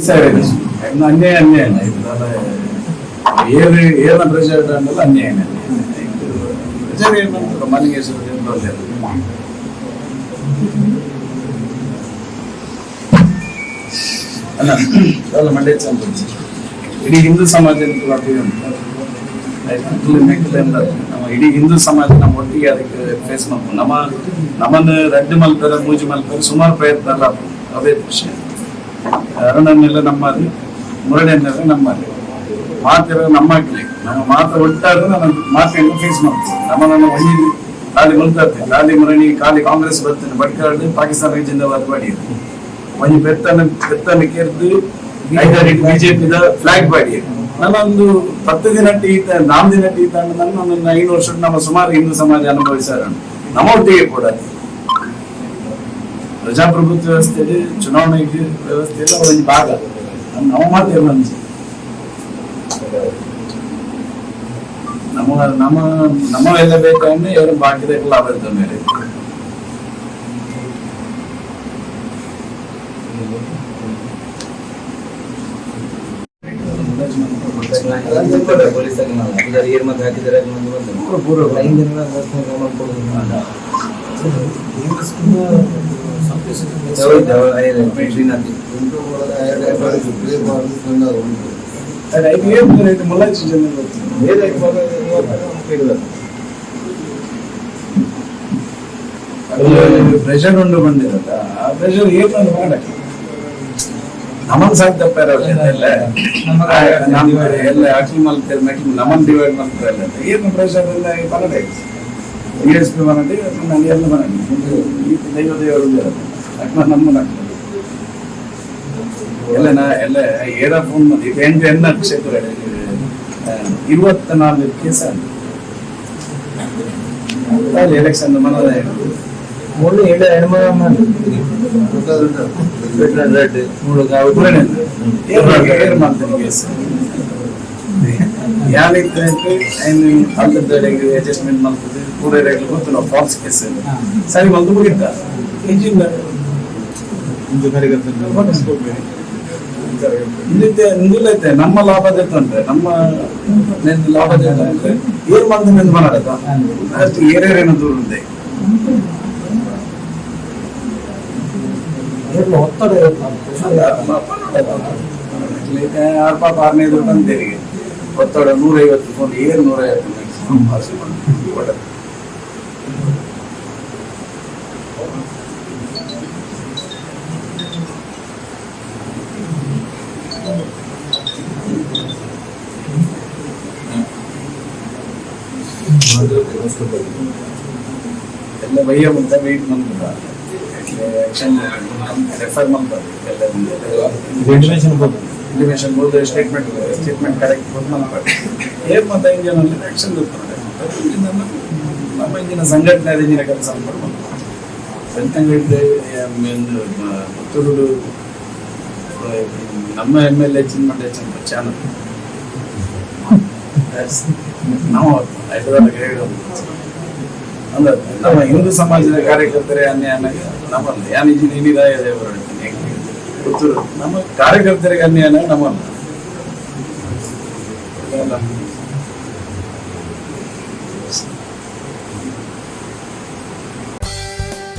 ಸರಿ ಅನ್ಯಾಯ ಏನ ಪ್ರೆಸಿಡೆಂಟ್ ಅನ್ನೋದು ಅನ್ಯಾಯ ಮನೆಗೆ ಅಲ್ಲ ಮಂಡ್ಯ ಇಡೀ ಹಿಂದೂ ಸಮಾಜ ನಮ್ಮ ಇಡೀ ಹಿಂದೂ ಸಮಾಜ ನಮ್ಮ ಒಟ್ಟಿಗೆ ಅದಕ್ಕೆ ಫೇಸ್ ಮಾಡ್ಬೋದು. ನಮ್ಮನ್ನು ರದ್ದು ಮಲ್ತಾರೆ, ಮೂಜಿ ಮಲ್ತಾರೆ, ಸುಮಾರು ಪ್ರಯತ್ನ ಅಲ್ಲ ಅವೇ ವಿಷಯ. ಅರುಣನ್ನೆಲ್ಲ ನಮ್ಮಲ್ಲಿ, ಮುರಳಿಯನ್ನೆಲ್ಲ ನಮ್ಮಲ್ಲಿ, ಮಾತಿರೋ ನಮ್ಮಾಗ್ಲಿ, ನಮ್ಮ ಮಾತು ಒಟ್ಟಾದ್ರೆ ನಮ್ಮ ಮಾತಿನ ಫೇಸ್ ಮಾಡ್ತೀವಿ. ನಮ್ಮನ್ನು ಒಂಜಿ ಖಾಲಿ ಮಲ್ತಾರೆ, ಖಾಲಿ ಮುರಣಿ, ಖಾಲಿ ಕಾಂಗ್ರೆಸ್ ಬರ್ತೇನೆ ಬಡ್ಕಾಡು ಪಾಕಿಸ್ತಾನ ಜಿಂದಾಬಾದ್ ಮಾಡಿ ಒಂಜಿ ಬೆತ್ತನ ಕೇರ್ದು ಬಿಜೆಪಿ ಫ್ಲಾಗ್ ಬಾಡಿ ನಾನೊಂದು 10 ದಿನ ಟೀತ 4 ದಿನ ಟೀತ ನನ್ನ 5 ವರ್ಷ ನಮ್ಮ ಸುಮಾರು ಹಿಂದೂ ಸಮಾಜ ಅನುಭವಿಸಾರ ನಮ್ಮ ಒಟ್ಟಿಗೆ ಕೂಡ ಪ್ರಜಾಪ್ರಭುತ್ವ ವ್ಯವಸ್ಥೆಯಲ್ಲಿ ಚುನಾವಣೆ ವ್ಯವಸ್ಥೆಯಲ್ಲಿ ಒಂದು ಭಾಗ ನಮ್ಮ ಮಾತೇ ಬಂದು ನಮ್ಮವೆಲ್ಲ ಬೇಕಂದ್ರೆ ಯಾರು ಬಾಕಿದ ಲಾಭದ ಮೇಲೆ ಪ್ರೆಷರ್ ಉಂಡು ಬಂದಿರತ್ತ ಆ ಪ್ರೆಷರ್ ಏನು ಮಾಡಕ್ಕೆ ನಮ್ಮನ್ ಸಾಧ್ಯ ಎಲ್ಲ ಅಕ್ಲಿ ಮಲ್ತಾರೆ ನಮ್ಮನ್ ಡಿವೈಡ್ ಮಾಡ್ತಾರೆ ಏನು ಪ್ರೆಷರ್ ಎಲ್ಲ ಬರಡೆ ESP ಬರಡೆ ನಾನು ಎಲ್ಲ ಬರಡೆ ದೇವರು ನಮ್ಮ ಎಲ್ಲ ಏರ ಫೋನ್ ಎಂಟು ಕ್ಷೇತ್ರ 24 ಕೇಸ ಎಲೆಕ್ಷನ್ ಮನದ ಮುಳ್ಳು ಹೆಣ್ಮಗ ಅಡ್ಜಸ್ಟ್ಮೆಂಟ್ ಮಾಡ್ತದೆ ಪೂರ ಗೊತ್ತು ನಾವು ಫಾಲ್ಸ್ ಕೇಸ್ ಸರಿ ಬಂದು ಮುಗಿತ ಇಂದಿಲ್ಲೈತೆ ನಮ್ಮ ಲಾಭದ ಅಂದ್ರೆ ನಮ್ಮ ಲಾಭದ ಅಂದ್ರೆ ಏನ್ ಮಾಡ್ತೀನಿ ಅಂತ ಮಾತಾಡತ್ತ ಅಷ್ಟು ಏರೇರೇನೋ ದೂರ ಇದೆ ಒತ್ತಡ 6,500 ಬಂದೇರಿಗೆ ಒತ್ತಡ 150 ಫೋನ್ 150 ಎಲ್ಲ ಬಯ್ಯ ಮುಂತ ವೆಯ್ಟ್ ಮಾಡ್ತಾರೆ ರೆಫರ್ ಮಾಡ್ತಾರೆ ಇಂಟಿಮೇಷನ್ ಬೋದು ಸ್ಟೇಟ್ಮೆಂಟ್ ಕರೆಕ್ಟ್ ಮಾಡ್ತಾರೆ ಏನ್ ಮತ್ತೆ ಇಂಜಿನಲ್ಲಿ ಆಕ್ಷನ್ ಇರ್ತಾರೆ ನಮ್ಮ ಇಂಜಿನ ಸಂಘಟನೆ ಇಂಜಿನ ಕೆಲಸ ಮಾಡ್ತಾರೆ ಬೆಳ್ತಂಗಡಿ ಪುತ್ತೂರು ನಮ್ಮ MLA ಚಿನ್ಮಂಡೆ ಚಾನಲ್ ನಾವು ಅಂದ್ರೆ ನಮ್ಮ ಹಿಂದೂ ಸಮಾಜದ ಕಾರ್ಯಕರ್ತರೇ ಅನ್ಯಾಯ ನಮ್ಮಲ್ಲ ಯಾನ್ ಪುತ್ತೂರು ನಮ್ಮ ಕಾರ್ಯಕರ್ತರಿಗೆ ಅನ್ಯಾಯ ನಮ್ಮಲ್ಲ.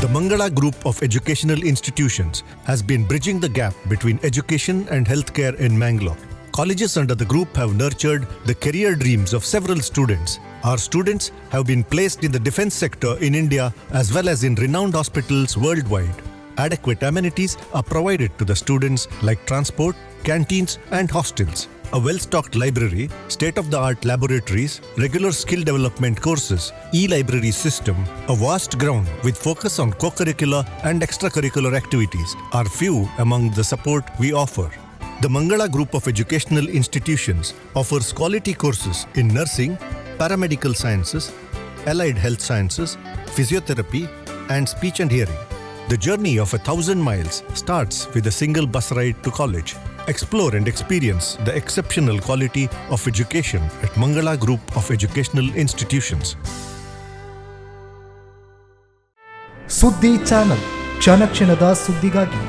The Mangala Group of Educational Institutions has been bridging the gap between education and healthcare in Mangalore. Colleges under the group have nurtured the career dreams of several students. Our students have been placed in the defense sector in India as well as in renowned hospitals worldwide. Adequate amenities are provided to the students like transport, canteens and hostels. A well-stocked library, state-of-the-art laboratories, regular skill development courses, e-library system, a vast ground with focus on co-curricular and extracurricular activities are few among the support we offer. The Mangala Group of Educational Institutions offers quality courses in nursing, paramedical sciences, allied health sciences, physiotherapy, and speech and hearing. The journey of 1,000 miles starts with a single bus ride to college. Explore and experience the exceptional quality of education at Mangala Group of Educational Institutions. ಸುದ್ದಿ channel ಕ್ಷಣ ಕ್ಷಣದ ಸುದ್ದಿಗಾಗಿ